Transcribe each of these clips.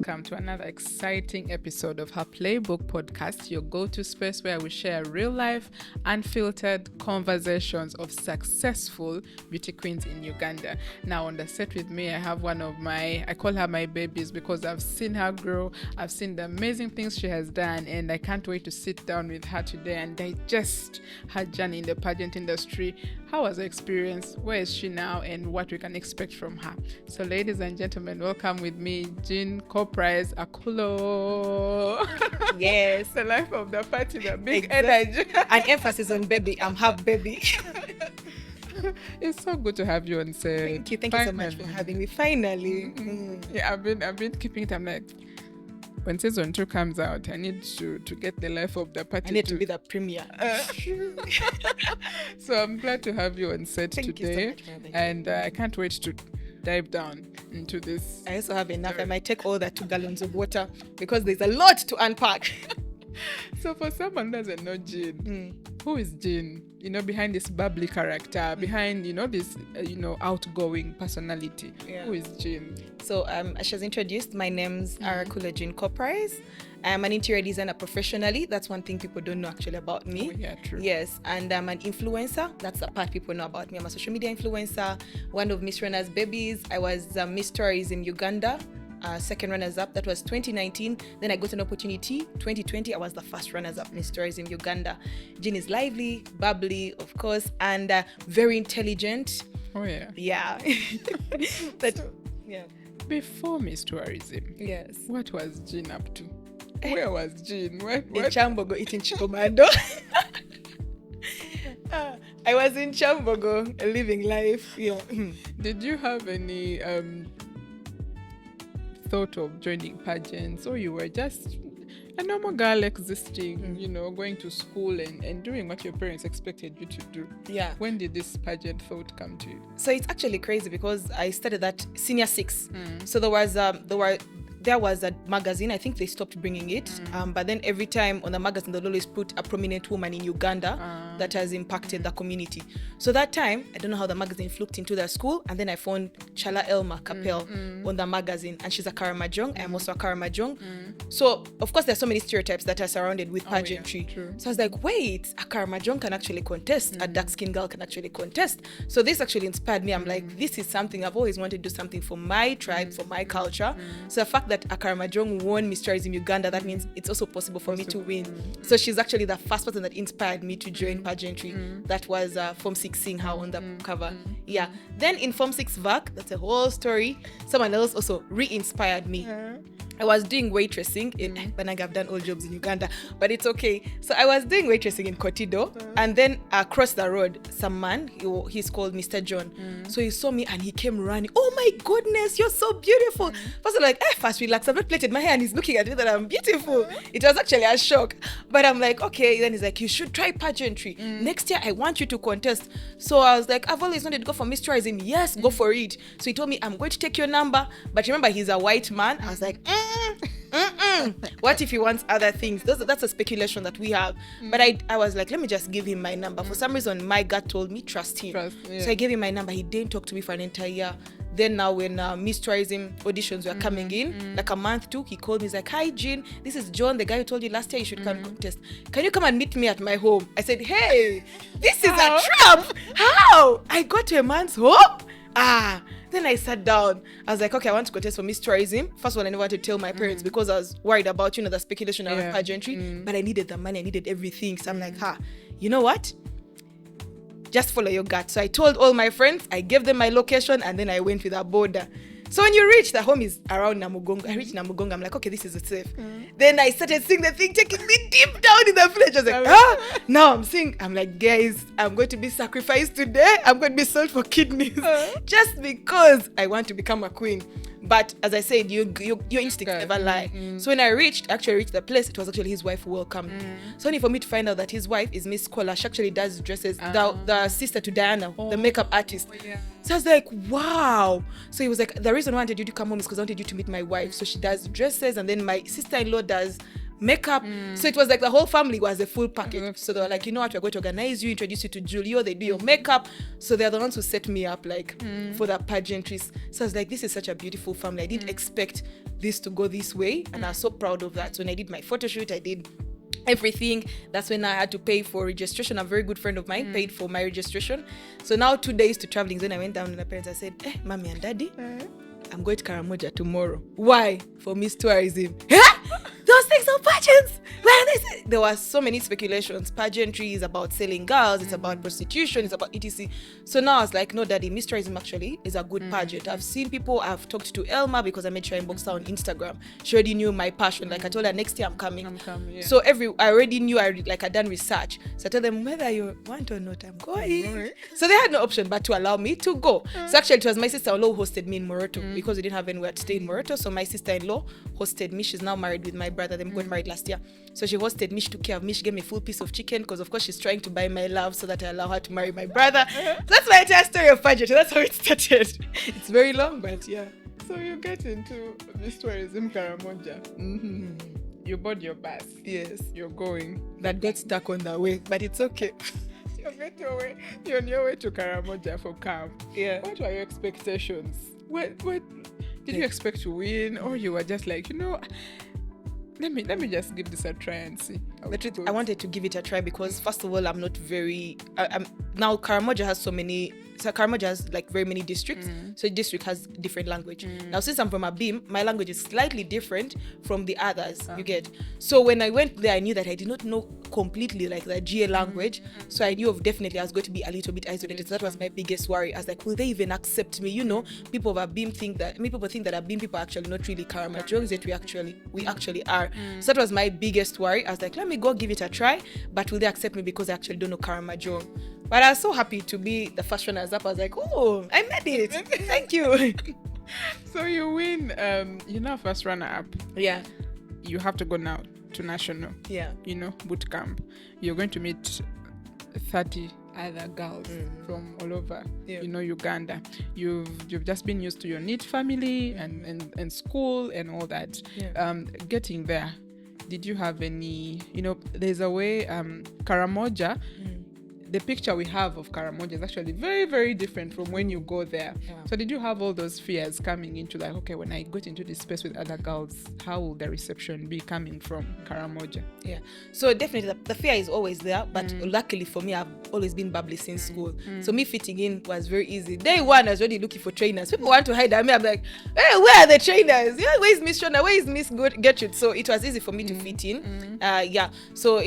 welcome to another exciting episode of her PlayBook podcast, your go-to space where we share real-life, unfiltered conversations of successful beauty queens in Uganda. Now on the set with me, I have one of I call her my babies because I've seen her grow, I've seen the amazing things she has done, and I can't wait to sit down with her today and digest her journey in the pageant industry. How was her experience? Where is she now? And what we can expect from her. So ladies and gentlemen, welcome with me, Jean Coprise Akulo. Yes. The life of the party, the big energy. An emphasis on baby. I'm half baby. It's so good to have you on set. Thank you so much for having me. Finally. Yeah, I've been keeping it. I'm like, when season 2 comes out, I need to get the life of the party. I need to be the premier. So I'm glad to have you on set Thank today. You so much for having me. And I can't wait to dive down into this. I also have enough. I might take all that 2 gallons of water because there's a lot to unpack. So for someone who doesn't know Jean, who is Jean? Behind this bubbly character, behind, this, outgoing personality. Yeah. Who is Jean? So as she has introduced, my name's Arakula Jean Coprise. I'm an interior designer professionally. That's one thing people don't know actually about me. Oh, yeah, true. Yes, and I'm an influencer. That's the part people know about me. I'm a social media influencer, one of Miss Rena's babies. I was Miss Tourism Uganda. Second runners-up, that was 2019. Then I got an opportunity, 2020, I was the first runners-up Miss Tourism Uganda. Jean is lively, bubbly, of course, and very intelligent. Oh, yeah. Yeah. Yeah. Before Miss Tourism, Yes. what was Jean up to? Where was Jean? What? In Chambogo, eating chikomando. I was in Chambogo, living life. Yeah. Did you have any thought of joining pageants, or you were just a normal girl existing, going to school and doing what your parents expected you to do? Yeah. When did this pageant thought come to you? So it's actually crazy because I started at senior 6. So there was a magazine. I think they stopped bringing it. But then every time on the magazine, they'll always put a prominent woman in Uganda that has impacted the community. So that time, I don't know how the magazine flunked into the school. And then I found Chala Elma Capel on the magazine. And she's a Karamajong. I'm also a Karamajong. So, of course, there's so many stereotypes that are surrounded with pageantry. Yeah, true. So I was like, wait, a Karamajong can actually contest. A dark-skinned girl can actually contest. So this actually inspired me. I'm like, this is something I've always wanted to do, something for my tribe, for my culture. So the fact that a Karamajong won Miss Tourism Uganda, that means it's also possible for me to win. So she's actually the first person that inspired me to join pageantry. That was Form 6, seeing her on the cover. Yeah. Then in Form 6 VAC, that's a whole story. Someone else also re-inspired me. I was doing waitressing in I've done all jobs in Uganda, but it's okay. So I was doing waitressing in Kotido, and then across the road, some man, he's called Mr. John. So he saw me and he came running. Oh my goodness, you're so beautiful. First I'm like, first relax, I've not plaited my hair, and he's looking at me that I'm beautiful. It was actually a shock, but I'm like, okay. Then he's like, you should try pageantry. Next year, I want you to contest. So I was like, I've always wanted to go for Miss Tourism. Yes, go for it. So he told me, I'm going to take your number, but remember, he's a white man. I was like, what if he wants other things? That's a speculation that we have. But I was like, let me just give him my number. For some reason, my gut told me, trust him. So I gave him my number. He didn't talk to me for an entire year. Then now when Miss Tourism auditions were coming in, like a month too, he called me. He's like, hi, Jean. This is John, the guy who told you last year you should come contest. Can you come and meet me at my home? I said, hey, this is a trap. How? I got to a man's home? Then I sat down. I was like, okay, I want to contest for Miss Tourism. First of all, I never wanted to tell my parents because I was worried about, the speculation around pageantry. But I needed the money. I needed everything. So I'm like, you know what? Just follow your gut. So I told all my friends. I gave them my location. And then I went with a border. So when you reach, the home is around Namugongo. I reached Namugongo. I'm like, okay, this is safe. Then I started seeing the thing taking me deep down in the village. I was like, now I'm seeing. I'm like, guys, I'm going to be sacrificed today. I'm going to be sold for kidneys just because I want to become a queen. But as I said, your instincts never lie. So when I actually reached the place, it was actually his wife who welcomed me. So only for me to find out that his wife is Miss Kola. She actually does dresses, the sister to Diana, the makeup artist. So I was like, wow. So he was like, the reason why I wanted you to come home is because I wanted you to meet my wife. So she does dresses, and then my sister-in-law does makeup. So it was like the whole family was a full package. So they were like, you know what, we're going to organize you, introduce you to Julio, they do your makeup. So they're the ones who set me up like for the pageantries. So I was like, this is such a beautiful family. I didn't expect this to go this way, and I was so proud of that. So when I did my photo shoot, I did everything. That's when I had to pay for registration. A very good friend of mine paid for my registration. So now 2 days to traveling. Then I went down to my parents. I said, mommy and daddy, I'm going to Karamoja tomorrow. Why? For Miss Tourism. Those things are pageants. There were so many speculations. Pageantry is about selling girls. It's about prostitution. It's about etc. So now I was like, no, daddy, Miss Tourism actually is a good pageant. I've seen people. I've talked to Elma because I made sure I inboxed her on Instagram. She already knew my passion. Like I told her next year I'm coming. Yeah. So I already knew I'd done research. So I told them whether you want or not, I'm going. So they had no option but to allow me to go. So actually it was my sister-in-law who hosted me in Moroto because we didn't have anywhere to stay in Moroto. So my sister-in-law hosted me. She's now married with my brother. They got married last year. So she hosted me. She took care of me. She gave me a full piece of chicken because of course she's trying to buy my love so that I allow her to marry my brother. So that's my entire story of pageant. That's how it started. It's very long, but yeah. So you get into Miss Tourism Karamoja. You board your bus. Yes. You're going. That got stuck on the way, but it's okay. You're on your way to Karamoja for camp. Yeah. What were your expectations? What did you expect to win, or you were just like, let me just give this a try and see how it goes? I wanted to give it a try because first of all, I'm not very. Now Karamoja has Karamoja has like very many districts. So each district has different language. Now since I'm from Abim, my language is slightly different from the others. You get. So when I went there, I knew that I did not know completely like the GA language. So I knew definitely I was going to be a little bit isolated. So that was my biggest worry. I was like, will they even accept me? People of Abim think that Abim people are actually not really Karamojong, that we actually are. So that was my biggest worry. I was like, let me go give it a try, but will they accept me because I actually don't know Karamojong? But I was so happy to be the first runners up. I was like, oh, I made it. Thank you. So you win, first runner up. Yeah. You have to go now to national. Yeah. Boot camp. You're going to meet 30 other girls from all over, Uganda. You've just been used to your neat family and school and all that. Yeah. Getting there, did you have any, there's a way, Karamoja, the picture we have of Karamoja is actually very, very different from when you go there. Yeah. So did you have all those fears coming into like, okay, when I get into this space with other girls, how will the reception be coming from Karamoja? Yeah. So definitely the fear is always there, but luckily for me, I've always been bubbly since school. So me fitting in was very easy. Day one, I was already looking for trainers. People want to hide at me. I'm like, hey, where are the trainers? Yeah, where is Miss Shona? Where is Miss Gertrude? So it was easy for me to fit in. So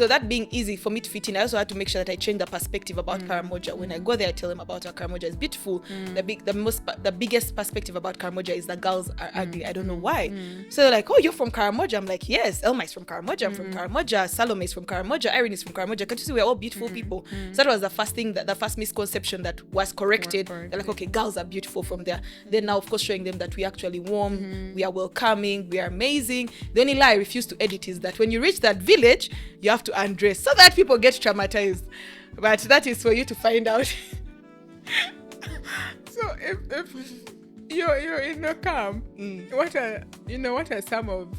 that being easy for me to fit in, I also had to make sure that I change the perspective about Karamoja. When I go there, I tell them about how Karamoja is beautiful. The biggest perspective about Karamoja is that girls are ugly. I don't know why. So they're like, oh, you're from Karamoja? I'm like, yes. Elma is from Karamoja. I'm from Karamoja. Salome is from Karamoja. Irene is from Karamoja. Can't you see we're all beautiful people? So that was the first thing, the first misconception that was corrected. They're like, okay, girls are beautiful from there. Then now, of course, showing them that we actually warm, we are welcoming, we are amazing. The only lie I refuse to edit is that when you reach that village, you have to undress so that people get traumatized. But that is for you to find out. So if you're in a camp, what are some of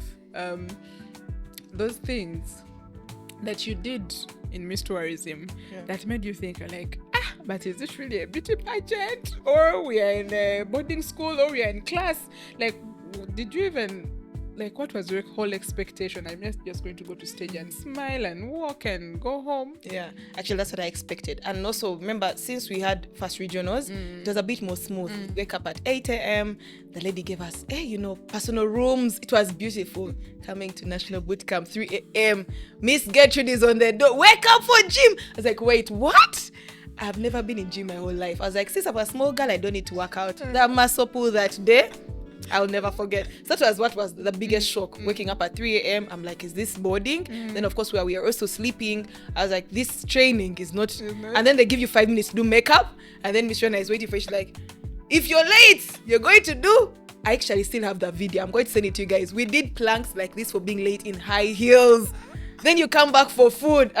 those things that you did in Miss Tourism that made you think like, but is this really a beauty pageant, or we are in a boarding school, or we are in class? Like, did you even, like, what was your whole expectation? I'm just going to go to stage and smile and walk and go home. Yeah, actually that's what I expected. And also remember, since we had first regionals, it was a bit more smooth. Wake up at 8 a.m. The lady gave us, personal rooms. It was beautiful. Coming to National Boot Camp, 3 a.m. Miss Gertrude is on the door. Wake up for gym. I was like, wait, what? I've never been in gym my whole life. I was like, since I'm a small girl, I don't need to work out. That muscle pull that day, I'll never forget. So that was what was the biggest shock. Waking up at 3 a.m. I'm like, is this boarding? Then of course we are also sleeping. I was like, this training is not. And then they give you 5 minutes to do makeup. And then Miss Shona is waiting for you. She's like, if you're late, you're going to do. I actually still have the video. I'm going to send it to you guys. We did planks like this for being late in high heels. Then you come back for food.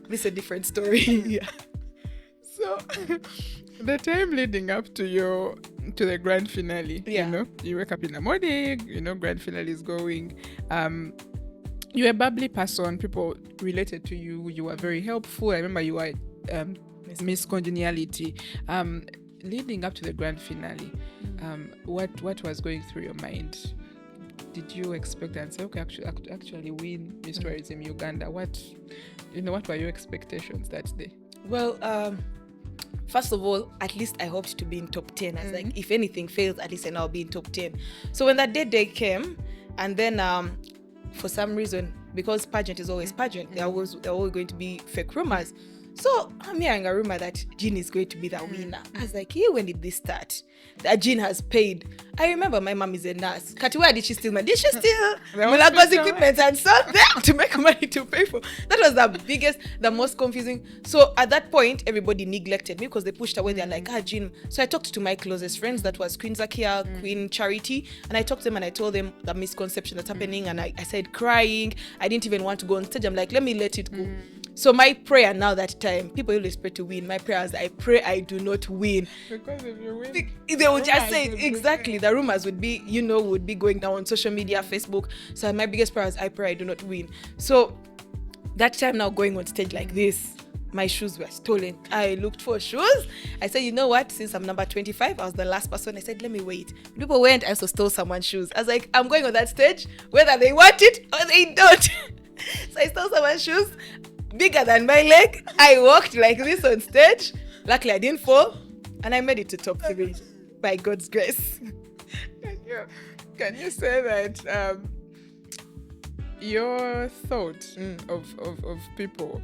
This is a different story. Yeah. So the time leading up to the grand finale, you wake up in the morning, grand finale is going. You're a bubbly person. People related to you. You were very helpful. I remember you were Miss Congeniality. Leading up to the grand finale, what was going through your mind? Did you expect and say, okay, actually win Miss Tourism Uganda? What were your expectations that day? Well, first of all, at least I hoped to be in top 10. I was like, if anything fails, at least I'll be in top 10. So when that day came, and then for some reason, because pageant is always pageant, there are always going to be fake rumors. So I'm hearing a rumor that Jean is going to be the winner. I was like, when did this start? That Jean has paid. I remember my mom is a nurse. Kati, where did she steal money? Did she steal Mulagos equipment and sell them to make money to pay for? That was the most confusing. So at that point, everybody neglected me because they pushed away. They're like, Jean. So I talked to my closest friends. That was Queen Zakia, Queen Charity. And I talked to them and I told them the misconception that's happening. And I said crying. I didn't even want to go on stage. I'm like, let me let it go. So my prayer now that time, people always pray to win. My prayer is I pray I do not win. Because if you win, they would just say it. Exactly. The rumors would be going down on social media, Facebook. So my biggest prayer is I pray I do not win. So that time now going on stage like this, my shoes were stolen. I looked for shoes. I said, you know what? Since I'm number 25, I was the last person. I said, let me wait. People went, I also stole someone's shoes. I was like, I'm going on that stage, whether they want it or they don't. So I stole someone's shoes, bigger than my leg. I walked like this on stage. Luckily, I didn't fall. And I made it to top 3 by God's grace. Can you say that your thought of people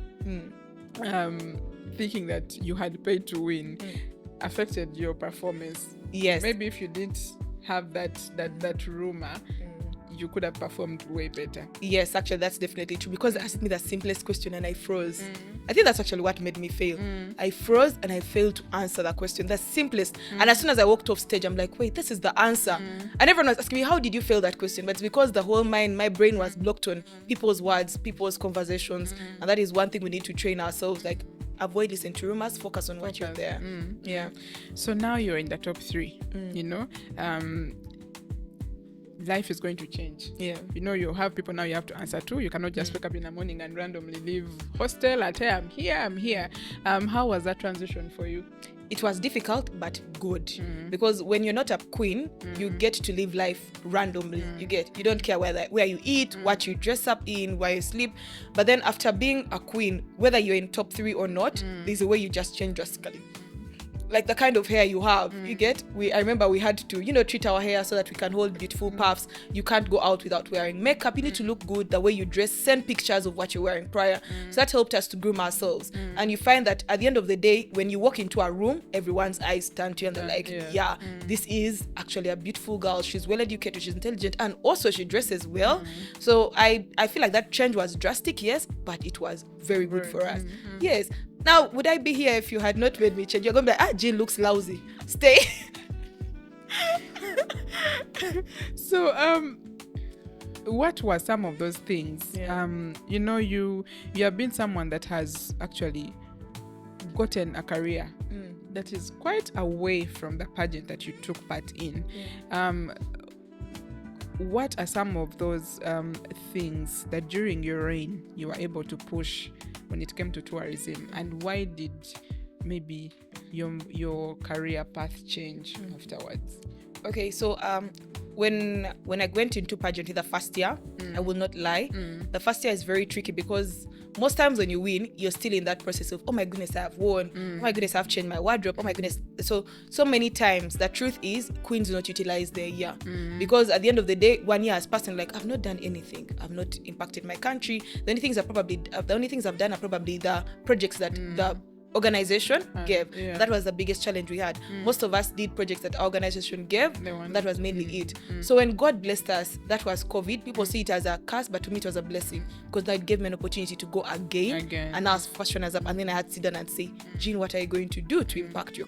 thinking that you had paid to win affected your performance? Yes. Maybe if you didn't have that rumor, you could have performed way better. Yes, actually, that's definitely true, because they asked me the simplest question and I froze. I think that's actually what made me fail. I froze and I failed to answer that question, the simplest. And as soon as I walked off stage, I'm like, wait, this is the answer. And everyone was asking me, how did you fail that question? But it's because the whole my brain was blocked on people's words, people's conversations. And that is one thing we need to train ourselves, like, avoid listening to rumors, focus on what you're there. Yeah. So now you're in the top 3, life is going to change. Yeah. You have people now you have to answer to. You cannot just wake up in the morning and randomly leave hostel at, hey, I'm here. How was that transition for you? It was difficult, but good. Because when you're not a queen, you get to live life randomly. You don't care where you eat, what you dress up in, where you sleep. But then after being a queen, whether you're in top 3 or not, there's a way you just change drastically. Like the kind of hair you have, I remember we had to, treat our hair so that we can hold beautiful puffs. You can't go out without wearing makeup. You need to look good. The way you dress, send pictures of what you're wearing prior. So that helped us to groom ourselves. And you find that at the end of the day, when you walk into a room, everyone's eyes turn to you and they're like, this is actually a beautiful girl. She's well educated, she's intelligent, and also she dresses well. So I feel like that change was drastic, yes, but it was very good for us. Yes. Now, would I be here if you had not made me change? You're going to be like, Jean looks lousy. Stay. So, what were some of those things? Yeah. You have been someone that has actually gotten a career that is quite away from the pageant that you took part in. What are some of those things that during your reign you were able to push when it came to tourism, and why did maybe your career path change afterwards? Okay, so when I went into pageantry the first year, I will not lie, the first year is very tricky because most times when you win, you're still in that process of, oh my goodness, I have won. Oh my goodness, I've changed my wardrobe. Oh my goodness. So many times, the truth is, queens do not utilize their year. Because at the end of the day, 1 year has passed and like, I've not done anything. I've not impacted my country. The only things I've done are probably the projects that the organization gave. That was the biggest challenge we had. Most of us did projects that our organization gave. That was mainly it. So when God blessed us, that was COVID. People see it as a curse, but to me it was a blessing, because that gave me an opportunity to go again. And I was first runners up, and then I had to sit down and say, Jean, what are you going to do to impact your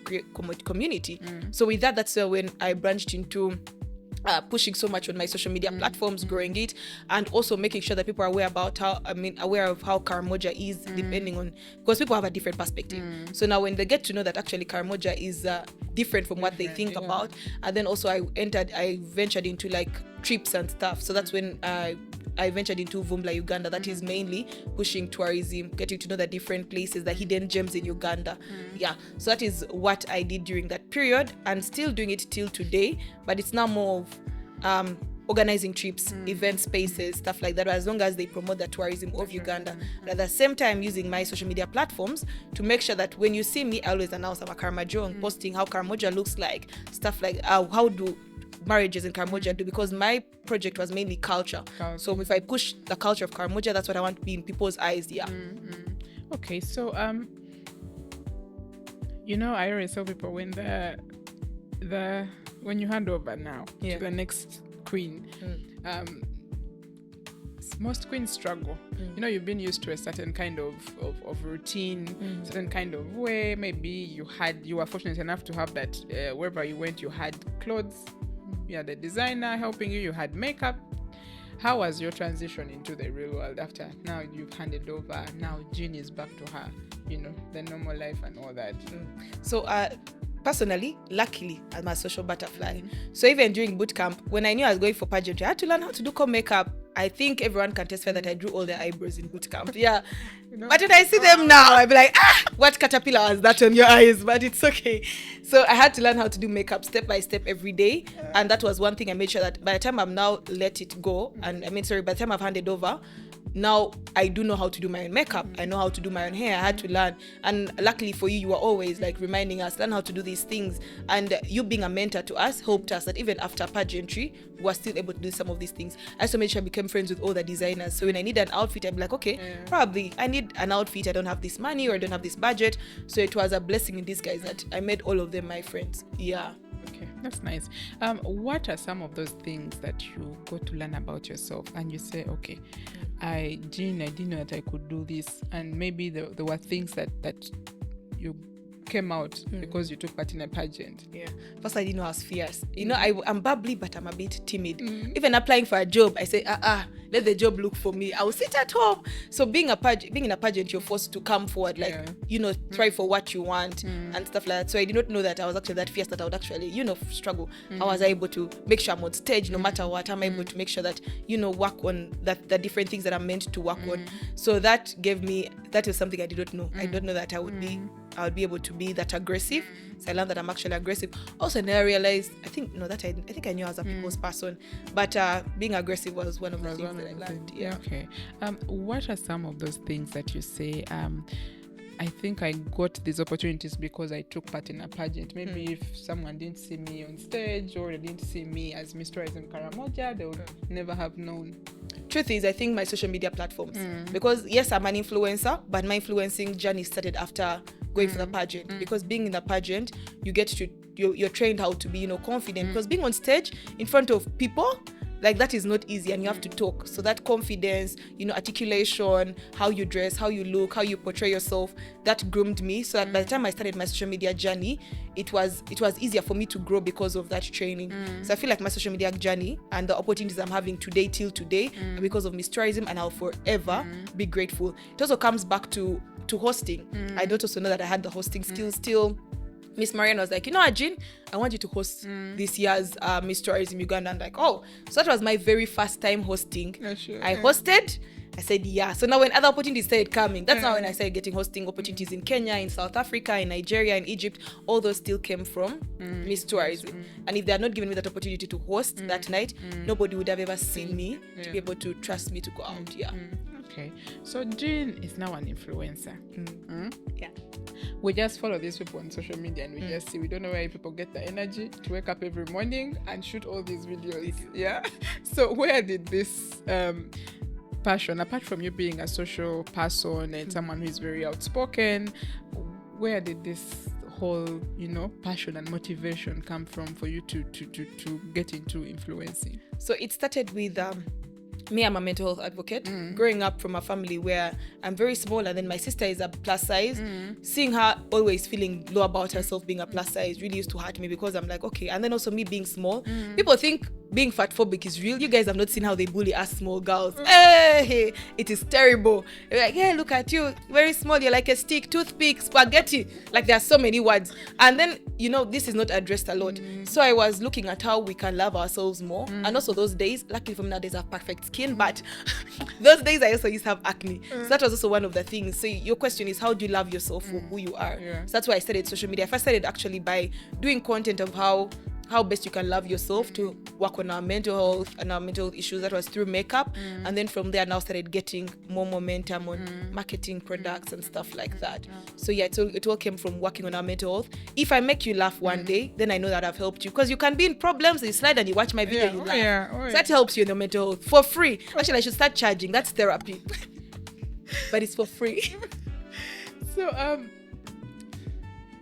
community? So with that's when I branched into pushing so much on my social media platforms, growing it, and also making sure that people are aware of how Karamoja is, depending on, because people have a different perspective. So now when they get to know that actually Karamoja is different from what they think about, and then also I ventured into like trips and stuff. So that's when I I ventured into Vumbla, Uganda. That is mainly pushing tourism, getting to know the different places, the hidden gems in Uganda. Yeah, so that is what I did during that period, and still doing it till today. But it's now more of organizing trips, event spaces, stuff like that, as long as they promote the tourism of Uganda. But at the same time, using my social media platforms to make sure that when you see me, I always announce I'm a Karamojong, posting how Karamoja looks like, stuff like how do marriages in Karamoja do, because my project was mainly culture. So if I push the culture of Karamoja, that's what I want to be in people's eyes. Yeah. Okay, so I always tell people when when you hand over now to the next queen, most queens struggle. You've been used to a certain kind of routine, certain kind of way. Maybe you were fortunate enough to have that wherever you went, you had clothes, you had a designer helping you had makeup. How was your transition into the real world after now you've handed over? Now Jean is back to her, the normal life and all that. So personally, luckily, I'm a social butterfly. So even during boot camp, when I knew I was going for pageantry, I had to learn how to do makeup. I think everyone can testify that I drew all the eyebrows in boot camp. Yeah. But when I see them now, I'll be like, what caterpillar was that on your eyes? But it's okay. So I had to learn how to do makeup step by step every day. And that was one thing I made sure that by the time I've now let it go, by the time I've handed over, now I do know how to do my own makeup. I know how to do my own hair. I had to learn. And luckily for you were always like reminding us, learn how to do these things. And you being a mentor to us helped us that even after pageantry, we were still able to do some of these things. I also made sure I became friends with all the designers. So when I need an outfit, I'd be like, okay, probably I need an outfit. I don't have this money or I don't have this budget. So it was a blessing in disguise that I made all of them my friends. Yeah. Okay, that's nice. What are some of those things that you got to learn about yourself and you say, okay, Jean, I didn't know that I could do this, and maybe there were things that you came out because you took part in a pageant? Yeah. First, I didn't know I was fierce. I'm bubbly, but I'm a bit timid. Even applying for a job, I say, let the job look for me. I will sit at home. So being in a pageant, you're forced to come forward, try for what you want and stuff like that. So I did not know that I was actually that fierce, that I would actually, struggle. I was able to make sure I'm on stage no matter what. I'm able to make sure that, work on the different things that I'm meant to work on. So that is something I did not know. I did not know that I would be able to be that aggressive. So I learned that I'm actually aggressive. Also, then I realized, I think I knew I was a people's person, but being aggressive was one of the things that I learned. Yeah. Okay. What are some of those things that you say, I think I got these opportunities because I took part in a pageant? Maybe if someone didn't see me on stage or they didn't see me as Miss Tourism Karamoja, they would never have known. Truth is, I think my social media platforms, because yes, I'm an influencer, but my influencing journey started after going for the pageant. Because being in the pageant, you're trained how to be, confident. Because being on stage in front of people, like, that is not easy, and you have to talk. So that confidence, articulation, how you dress, how you look, how you portray yourself, that groomed me. So that by the time I started my social media journey, it was easier for me to grow because of that training. So I feel like my social media journey and the opportunities I'm having today till today are because of Miss Tourism, and I'll forever be grateful. It also comes back to hosting. I don't also know that I had the hosting skills still. Miss Marianne was like, Jean, I want you to host this year's Miss Tourism Uganda. And like, so that was my very first time hosting. I hosted. I said, yeah. So now when other opportunities started coming, that's now when I started getting hosting opportunities in Kenya, in South Africa, in Nigeria, in Egypt. All those still came from Miss Tourism. And if they had not given me that opportunity to host that night, nobody would have ever seen me to be able to trust me to go out. Yeah. Okay. So Jean is now an influencer. Yeah. We just follow these people on social media and we just see. We don't know where people get the energy to wake up every morning and shoot all these videos. Yeah. So where did this passion, apart from you being a social person and someone who is very outspoken, where did this whole, passion and motivation come from for you to get into influencing? So it started with me. I'm a mental health advocate. Growing up from a family where I'm very small, and then my sister is a plus size. Seeing her always feeling low about herself being a plus size really used to hurt me, because I'm like, okay. And then also me being small, people think being fat phobic is real. You guys have not seen how they bully us small girls. Hey, it is terrible. They're like, hey, look at you, very small, you're like a stick, toothpick, spaghetti. Like, there are so many words. And then, this is not addressed a lot. So I was looking at how we can love ourselves more. And also those days, luckily for me nowadays, I have perfect skin, but those days I also used to have acne. So that was also one of the things. So your question is, how do you love yourself for who you are? Yeah. So that's why I started social media. I first started actually by doing content of how best you can love yourself, to work on our mental health and our mental issues. That was through makeup. And then from there, now started getting more momentum on marketing products and stuff like that. So yeah, it all came from working on our mental health. If I make you laugh one day, then I know that I've helped you, because you can be in problems, you slide and you watch my video and you laugh. So that helps you in your mental health for free. Actually, I should start charging. That's therapy. But it's for free. So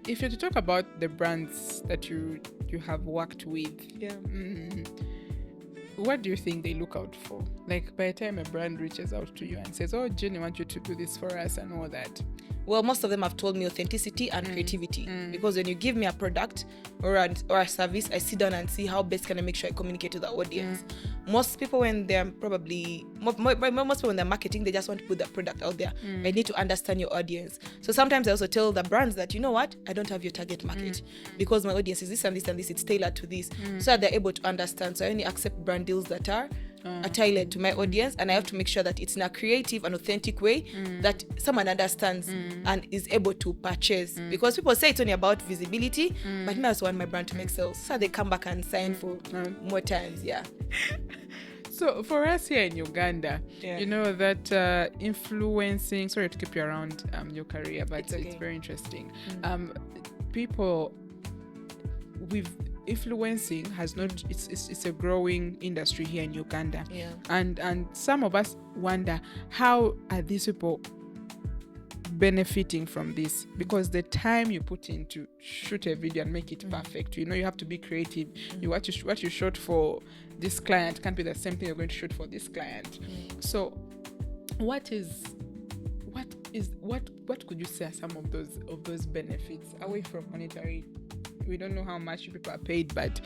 if you're to talk about the brands that you have worked with, what do you think they look out for? Like, by the time a brand reaches out to you and says, oh, Jenny, I want you to do this for us and all that. Well, most of them have told me authenticity and creativity. Because when you give me a product or a service, I sit down and see how best can I make sure I communicate to the audience. Most people, when they're probably, most people when they're marketing, they just want to put the product out there. I need to understand your audience. So sometimes I also tell the brands that, you know what, I don't have your target market, because my audience is this and this and this, it's tailored to this. So that they're able to understand. So I only accept brand deals that are tailored to my audience, and I have to make sure that it's in a creative and authentic way that someone understands and is able to purchase. Because people say it's only about visibility, but me, I also want my brand to make sales, so they come back and sign for more times. So for us here in Uganda, you know that influencing, sorry to keep you around your career, but it's very interesting. People with influencing has not, it's a growing industry here in Uganda. And some of us wonder, how are these people benefiting from this? Because the time you put in to shoot a video and make it perfect, you have to be creative. What you shot for this client can't be the same thing you're going to shoot for this client. So what could you say are some of those benefits away from monetary? We don't know how much people are paid, but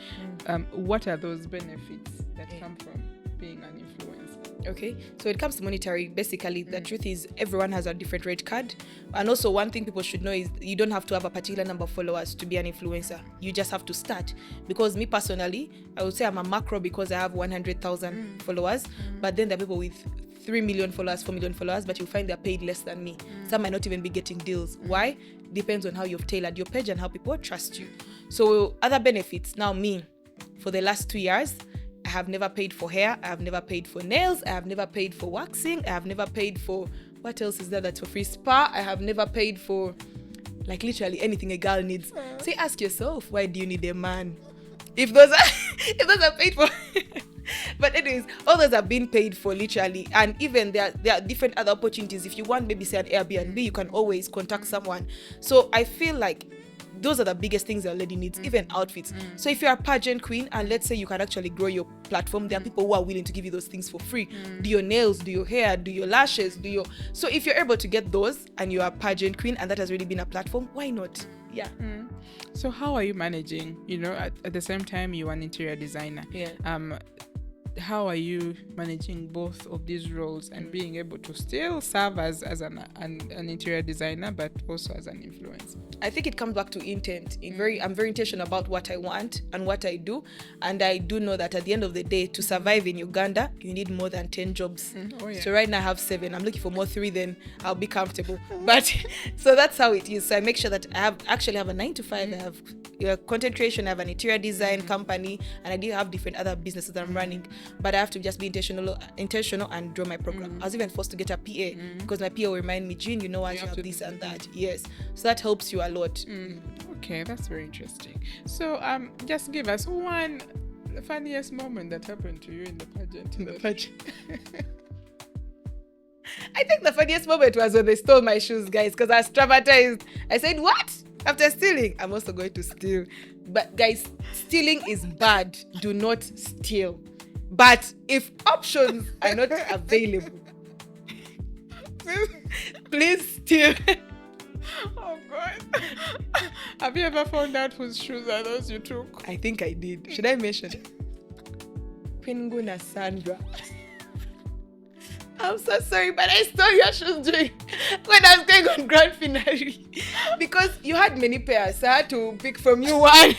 what are those benefits that come from being an influencer? Okay, so when it comes to monetary, basically the truth is everyone has a different rate card. And also one thing people should know is you don't have to have a particular number of followers to be an influencer. You just have to start. Because me personally, I would say I'm a macro because I have 100,000 followers, but then there are people with 3 million followers, 4 million followers, but you'll find they're paid less than me. Some might not even be getting deals. Why? Depends on how you've tailored your page and how people trust you. So other benefits, now me, for the last 2 years, I have never paid for hair, I have never paid for nails, I have never paid for waxing, I have never paid for, what else is there that's for free? Spa. I have never paid for, like, literally anything a girl needs. So you ask yourself, why do you need a man? If those are paid for. But anyways, all those are being paid for literally, and even there are different other opportunities. If you want maybe say an Airbnb, you can always contact someone. So I feel like those are the biggest things that lady needs, even outfits. So if you're a pageant queen and let's say you can actually grow your platform, there are people who are willing to give you those things for free. Do your nails, do your hair, do your lashes, so if you're able to get those and you're a pageant queen and that has really been a platform, why not? So how are you managing, at the same time you're an interior designer? How are you managing both of these roles and being able to still serve as an interior designer, but also as an influencer? I think it comes back to intent. I'm very intentional about what I want and what I do. And I do know that at the end of the day, to survive in Uganda, you need more than 10 jobs. So right now I have 7. I'm looking for more 3, then I'll be comfortable. But so that's how it is. So I make sure that I have a 9 to 5. I have content creation, I have an interior design company, and I do have different other businesses that I'm running. But I have to just be intentional and draw my program. I was even forced to get a PA because my PA will remind me, Jean, you have this and that. Yes. So that helps you a lot. Okay, that's very interesting. So just give us one funniest moment that happened to you in the pageant. I think the funniest moment was when they stole my shoes, guys, because I was traumatized. I said, what? After stealing, I'm also going to steal. But guys, stealing is bad. Do not steal. But if options are not available, please steal. Oh God. Have you ever found out whose shoes are those you took? I think I did. Should I mention? Queen Guna Sandra. I'm so sorry, but I stole your shoes when I was going on grand finale. Because you had many pairs, so I had to pick from you one.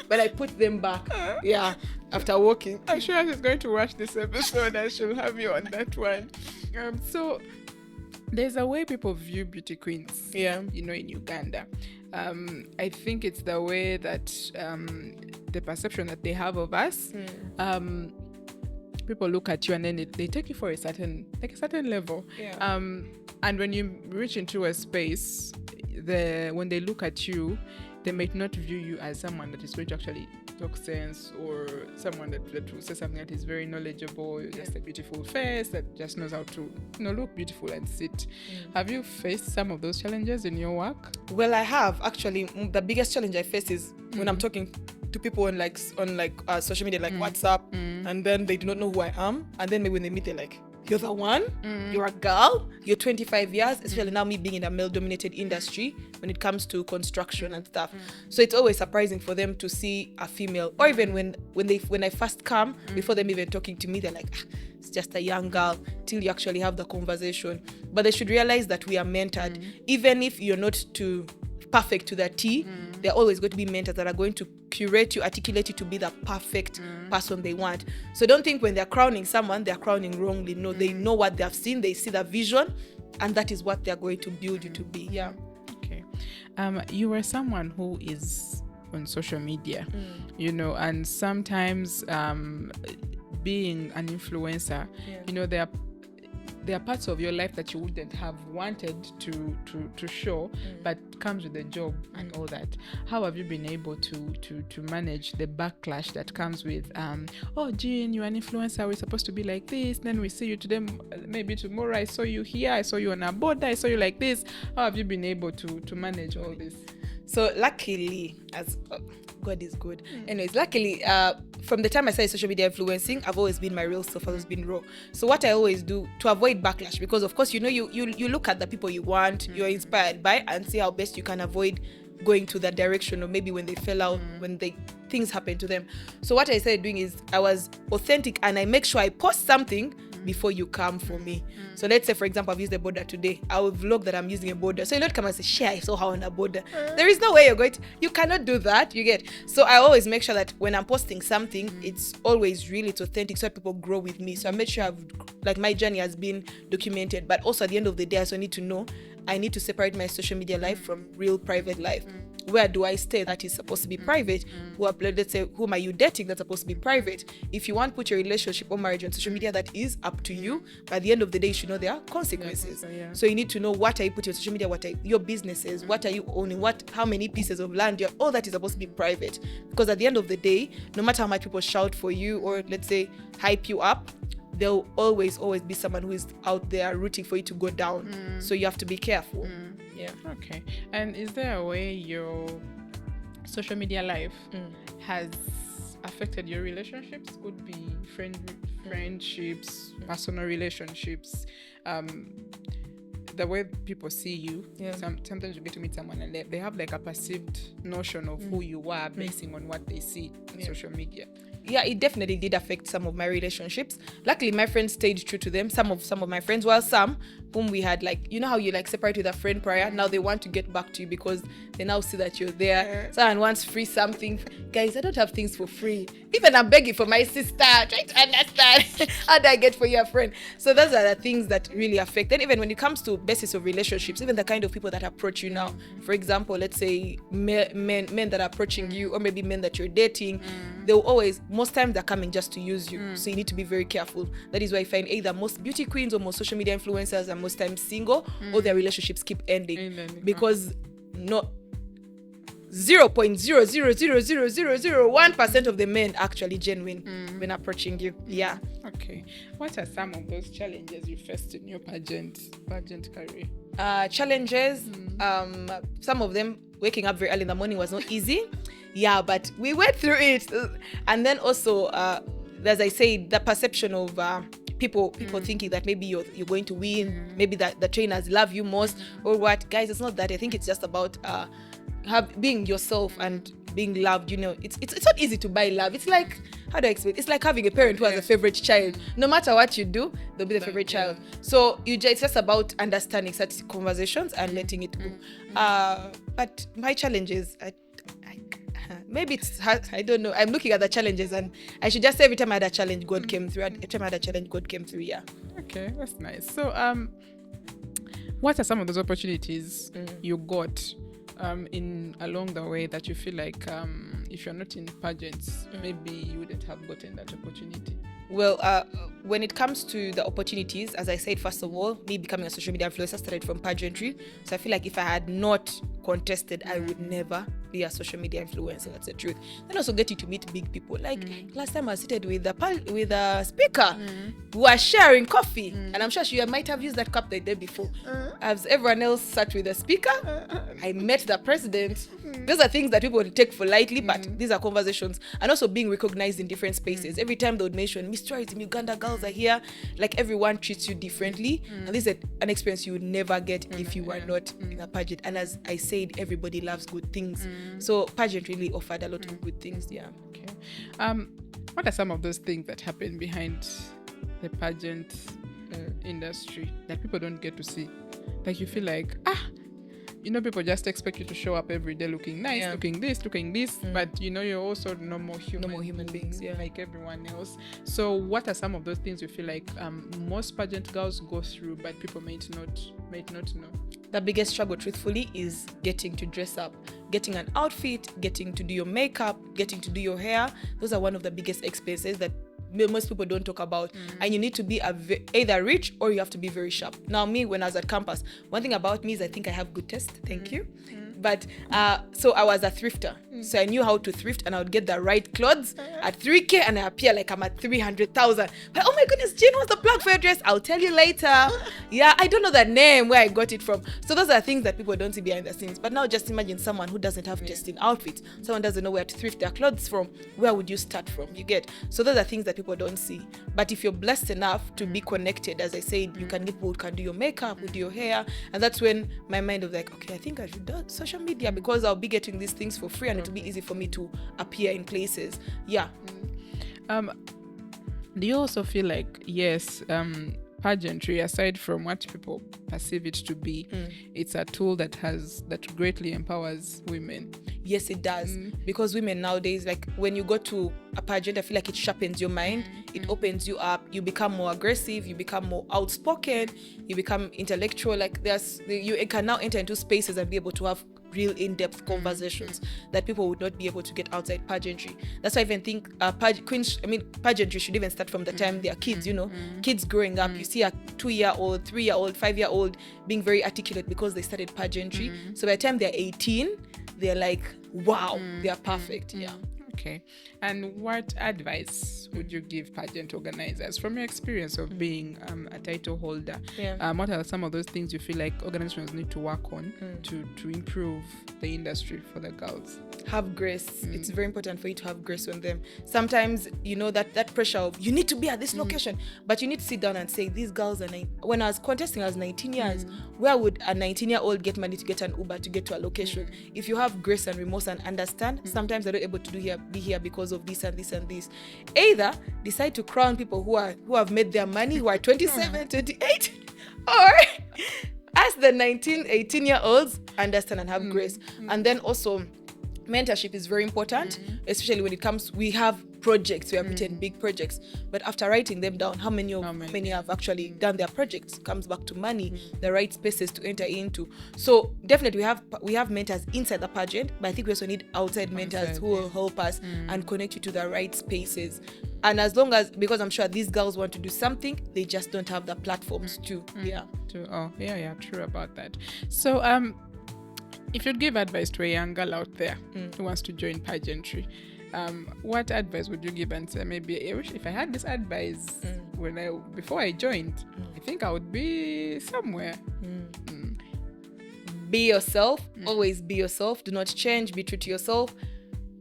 But I put them back. Yeah, after walking. I'm sure she's going to watch this episode and she'll have you on that one. So there's a way people view beauty queens, in Uganda. I think it's the way that the perception that they have of us. People look at you and then they take you for a certain level. And when you reach into a space, when they look at you, they might not view you as someone that is going to actually talk sense, or someone that will say something that is very knowledgeable, just a beautiful face that just knows how to look beautiful and sit. Have you faced some of those challenges in your work? Well, I have actually. The biggest challenge I face is when I'm talking to people on social media, like WhatsApp, and then they do not know who I am, and then maybe when they meet, they're like, you're the one, you're a girl, you're 25 years, especially now me being in a male-dominated industry when it comes to construction and stuff. So it's always surprising for them to see a female, or even when I first come, before them even talking to me, they're like, it's just a young girl, till you actually have the conversation. But they should realize that we are mentored. Even if you're not too perfect to the T, they're always going to be mentors that are going to curate you, articulate you to be the perfect person they want. So don't think when they're crowning someone, they're crowning wrongly. No, they know what they have seen, they see the vision, and that is what they're going to build you to be. Yeah. Okay. You are someone who is on social media, and sometimes being an influencer, there are parts of your life that you wouldn't have wanted to show, but comes with the job and all that. How have you been able to manage the backlash that comes with, Jean, you're an influencer, we're supposed to be like this, then we see you today, maybe tomorrow I saw you here, I saw you on a border, I saw you like this. How have you been able to manage all this? So luckily, God is good. Anyways, luckily, from the time I started social media influencing, I've always been my real self. I've always been raw. So what I always do to avoid backlash, because of course, you look at the people you want, you're inspired by, and see how best you can avoid going to that direction, or maybe when they fell out, when things happen to them. So what I started doing is I was authentic, and I make sure I post something before you come for me. So let's say, for example, I've used a border today. I will vlog that I'm using a border. So you don't come and say, share, I saw her on a border. There is no way you cannot do that, you get. So I always make sure that when I'm posting something, it's always really authentic, so that people grow with me. So I make sure my journey has been documented. But also at the end of the day, I also need to know, I need to separate my social media life from real private life. Where do I stay that is supposed to be private? Let's say, whom are you dating that's supposed to be private? If you want to put your relationship or marriage on social media, that is up to you. But at the end of the day, you should know there are consequences. So you need to know what are you putting on social media, what are your businesses, what are you owning, how many pieces of land, all that is supposed to be private. Because at the end of the day, no matter how much people shout for you or let's say hype you up, there'll always be someone who is out there rooting for you to go down. So you have to be careful. Yeah. Okay. And is there a way your social media life has affected your relationships? Could be friendships, personal relationships, the way people see you. Sometimes you get to meet someone and they have like a perceived notion of who you are basing on what they see on social media. Yeah, it definitely did affect some of my relationships. Luckily, my friends stayed true to them. Some of my friends, while some whom we had how you separate with a friend prior, now they want to get back to you because they now see that you're there. Someone wants free something. Guys, I don't have things for free. Even I'm begging for my sister, trying to understand how do I get for your friend. So those are the things that really affect. And even when it comes to basis of relationships, even the kind of people that approach you now, for example, let's say men that are approaching you, or maybe men that you're dating, they'll always, most times they're coming just to use you. So you need to be very careful. That is why I find either most beauty queens or most social media influencers are most times single, or their relationships keep ending. Because 0.0000001% of the men actually genuine when approaching you. Yeah. Okay. What are some of those challenges you faced in your pageant career? Challenges, some of them, waking up very early in the morning was not easy. Yeah, but we went through it. And then also, as I say, the perception of people thinking that maybe you're going to win, maybe that the trainers love you most, or what. Guys, it's not that. I think it's just about being yourself and being loved, it's not easy to buy love. It's like, how do I explain? It's like having a parent who has a favorite child. No matter what you do, they'll be the favorite child. So it's just about understanding such conversations and letting it go. But my challenges, maybe it's hard, I don't know. I'm looking at the challenges, and I should just say every time I had a challenge, God came through. Every time I had a challenge, God came through. Yeah. Okay, that's nice. So, what are some of those opportunities you got in along the way that you feel like if you're not in pageants, maybe you wouldn't have gotten that opportunity? Well, when it comes to the opportunities, as I said, first of all, me becoming a social media influencer started from pageantry. So I feel like if I had not contested, I would never be a social media influencer. That's the truth. Then also getting to meet big people. Like last time I was seated with a speaker who was sharing coffee, and I'm sure she might have used that cup the day before. As everyone else sat with a speaker, I met the president. Those are things that people would take for lightly, but these are conversations. And also being recognized in different spaces. Every time they would mention Miss Tourism Uganda girls are here, like everyone treats you differently, and this is an experience you would never get if you were not in a pageant. And as I said, everybody loves good things, so pageant really offered a lot of good things. Yeah. Okay. What are some of those things that happen behind the pageant industry that people don't get to see? Like you feel like people just expect you to show up every day looking nice, looking this, but you're also normal human beings, like everyone else. So what are some of those things you feel like most pageant girls go through, but people might not know? The biggest struggle, truthfully, is getting to dress up, getting an outfit, getting to do your makeup, getting to do your hair. Those are one of the biggest expenses that most people don't talk about. And you need to be either rich or you have to be very sharp. Now, me, when I was at campus, one thing about me is I think I have good taste. Thank you. But so I was a thrifter. So I knew how to thrift, and I would get the right clothes at 3K and I appear like I'm at 300,000. But oh my goodness, Jane, what's the plug for your dress? I'll tell you later. Yeah, I don't know the name, where I got it from. So those are things that people don't see behind the scenes. But now just imagine someone who doesn't have taste in outfits. Someone doesn't know where to thrift their clothes from. Where would you start from? You get? So those are things that people don't see. But if you're blessed enough to be connected, as I said, you can get people who can do your makeup, who do your hair. And that's when my mind was like, okay, I think I should do social media, because I'll be getting these things for free and it'll be easy for me to appear in places. Yeah. Do you also feel like, yes, pageantry, aside from what people perceive it to be, it's a tool that greatly empowers women? Yes, it does. Because women nowadays, like when you go to a pageant, I feel like it sharpens your mind. It opens you up. You become more aggressive. You become more outspoken. You become intellectual. Like you can now enter into spaces and be able to have real in-depth conversations that people would not be able to get outside pageantry. That's why I even think pageantry should even start from the time they are kids. Kids growing up, you see a 2-year-old, 3-year-old, 5-year-old being very articulate because they started pageantry. So by the time they're 18, they're like, wow, they are perfect. Yeah. Okay. And what advice would you give pageant organizers from your experience of being a title holder? What are some of those things you feel like organizations need to work on to improve the industry for the girls? Have grace. It's very important for you to have grace on them. Sometimes, that pressure of you need to be at this location, but you need to sit down and say, these girls are when I was contesting, I was 19 years. Where would a 19-year-old get money to get an Uber to get to a location? If you have grace and remorse and understand, sometimes they're not able to be here because of this and this and this. Either decide to crown people who have made their money, who are 27, 28, or as the 19, 18-year-olds, understand and have grace. And then also, mentorship is very important, especially when it comes, we have projects, we have written big projects, but after writing them down, how many have actually done their projects comes back to money, the right spaces to enter into. So definitely we have mentors inside the pageant, but I think we also need outside mentors who will help us and connect you to the right spaces. And as long as, because I'm sure these girls want to do something, they just don't have the platforms to. True about that. So if you'd give advice to a young girl out there who wants to join pageantry, what advice would you give and say, maybe I wish if I had this advice before I joined, I think I would be somewhere. Be yourself. Always be yourself. Do not change. Be true to yourself.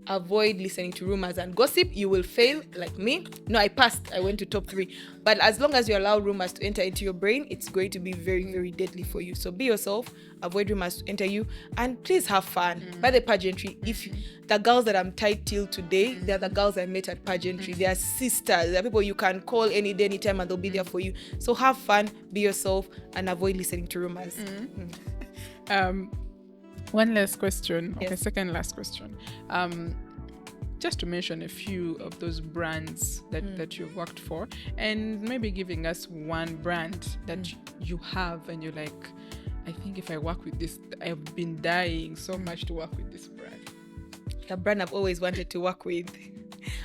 avoid listening to rumors and gossip. You will fail like me. No, I passed. I went to top 3. But as long as you allow rumors to enter into your brain, it's going to be very, very deadly for you. So be yourself, avoid rumors to enter you, and please have fun. By the pageantry, the girls that I'm tied till today, they're the girls I met at pageantry. They are sisters. They're people you can call any day, anytime, and they'll be there for you. So have fun, be yourself, and avoid listening to rumors. One last question. Okay, Yes. second last question. Just to mention a few of those brands that you've worked for, and maybe giving us one brand that you have and you're like, I think if I work with this, I've been dying so much to work with this brand. The brand I've always wanted to work with.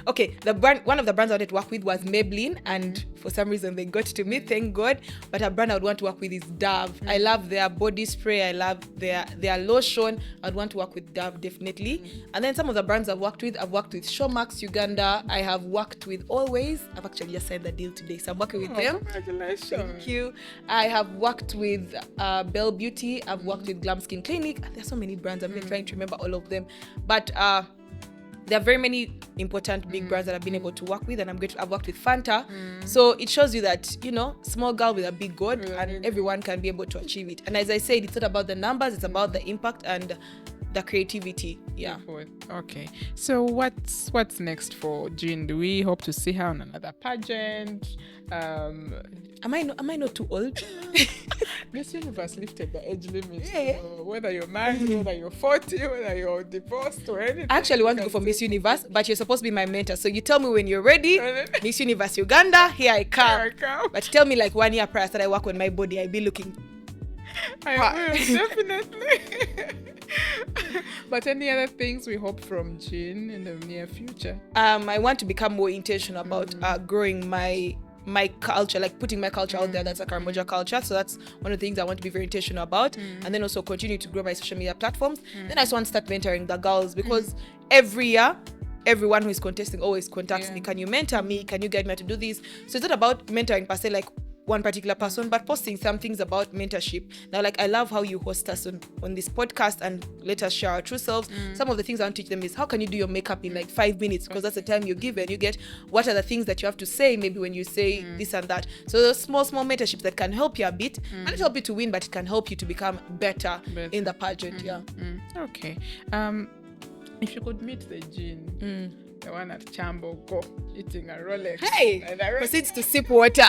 Okay, one of the brands I wanted to work with was Maybelline, and for some reason they got to me, thank God. But a brand I would want to work with is Dove. I love their body spray, I love their lotion. I'd want to work with Dove, definitely. And then some of the brands I've worked with Showmax Uganda. I have worked with Always. I've actually just signed the deal today, so I'm working with them. Congratulations. Thank you. I have worked with Belle Beauty. I've worked with Glam Skin Clinic. There's so many brands. I'm been trying to remember all of them. But there are very many important big brands that I've been able to work with, and I've worked with Fanta. So it shows you that, small girl with a big God, and everyone can be able to achieve it. And as I said, it's not about the numbers, it's about the impact and the creativity. Yeah. Okay. So what's next for Jean? Do we hope to see her on another pageant? Am I not too old? Miss Universe lifted the age limit. Yeah. So whether you're married, whether you're 40, whether you're divorced or anything. I actually want to go for Miss Universe, but you're supposed to be my mentor. So you tell me when you're ready. Miss Universe Uganda, here I come. But tell me like 1 year prior that I work on my body, I be looking. I will, definitely. But any other things we hope from Jean in the near future? I want to become more intentional about growing my culture, like putting my culture out there. That's a Karamoja culture. So that's one of the things I want to be very intentional about. And then also continue to grow my social media platforms. Then I just want to start mentoring the girls, because every year, everyone who is contesting always contacts me. Can you mentor me? Can you guide me how to do this? So it's not about mentoring per se, like one particular person, but posting some things about mentorship. Now, like, I love how you host us on this podcast and let us share our true selves. Some of the things I want to teach them is how can you do your makeup in like 5 minutes, because that's the time you're given. You get what are the things that you have to say maybe when you say this and that. So those small mentorships that can help you a bit, and not help you to win, but it can help you to become better in the pageant. Okay. If you could meet the Jean, the one at Chambo Go eating a Rolex. Hey, proceeds to sip water.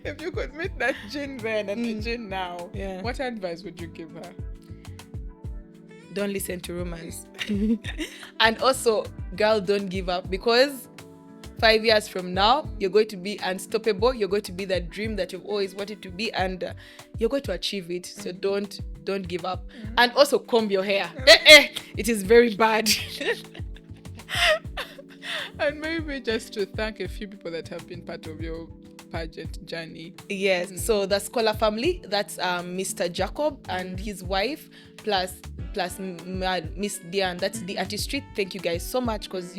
If you could meet that Jean then and the Jean now, what advice would you give her? Don't listen to rumors. And also, girl, don't give up, because 5 years from now, you're going to be unstoppable. You're going to be the dream that you've always wanted to be, and you're going to achieve it. So don't give up. And also comb your hair. It is very bad. And maybe just to thank a few people that have been part of your pageant journey. Yes. So the Scholar family, that's Mr. Jacob and his wife, plus Miss Diane, that's the artistry. Thank you guys so much, because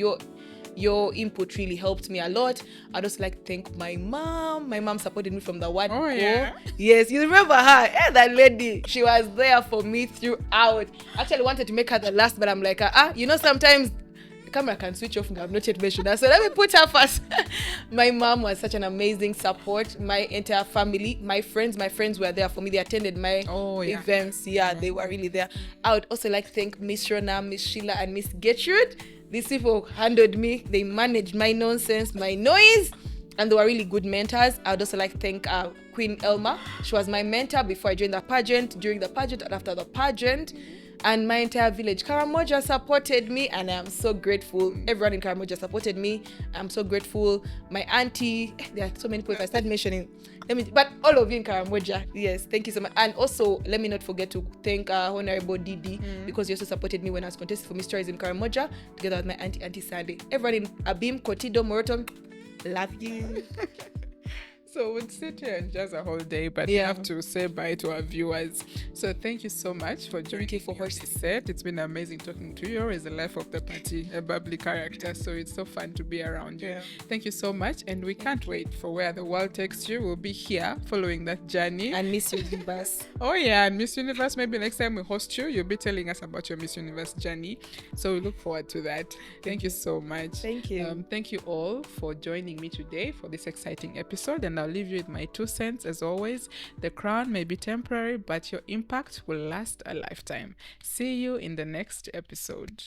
your input really helped me a lot. I'd also like to thank my mom. My mom supported me from the word go. Yeah? Yes, you remember her? Yeah, that lady. She was there for me throughout. Actually wanted to make her the last, but I'm like, sometimes the camera can switch off and I've not yet mentioned her. So let me put her first. My mom was such an amazing support. My entire family, my friends were there for me. They attended my events. Yeah, they were really there. I would also like to thank Miss Rona, Miss Sheila, and Miss Gertrude. These people handled me. They managed my nonsense, my noise, and they were really good mentors. I would also like to thank Queen Elma. She was my mentor before I joined the pageant, during the pageant, and after the pageant. And my entire village, Karamoja, supported me, and I am so grateful. Everyone in Karamoja supported me. I'm so grateful. My auntie, there are so many people if I start mentioning. But all of you in Karamoja, yes, thank you so much. And also, let me not forget to thank Honorable Didi, because he also supported me when I was contesting for Miss Tourism Karamoja, together with my auntie Sandy. Everyone in Abim, Kotido, Moroton, love you. So we'd sit here and just a whole day, but we Yeah. have to say bye to our viewers. So thank you so much for joining you for me on this set. It's been amazing talking to you. You're always the life of the party, a bubbly character. So it's so fun to be around you. Yeah. Thank you so much. And we can't wait for where the world takes you. We'll be here following that journey. And Miss Universe. Oh yeah, and Miss Universe, maybe next time we host you, you'll be telling us about your Miss Universe journey. So we look forward to that. Thank you so much. Thank you. Thank you all for joining me today for this exciting episode, and I'll leave you with my 2 cents as always. The crown may be temporary, but your impact will last a lifetime. See you in the next episode.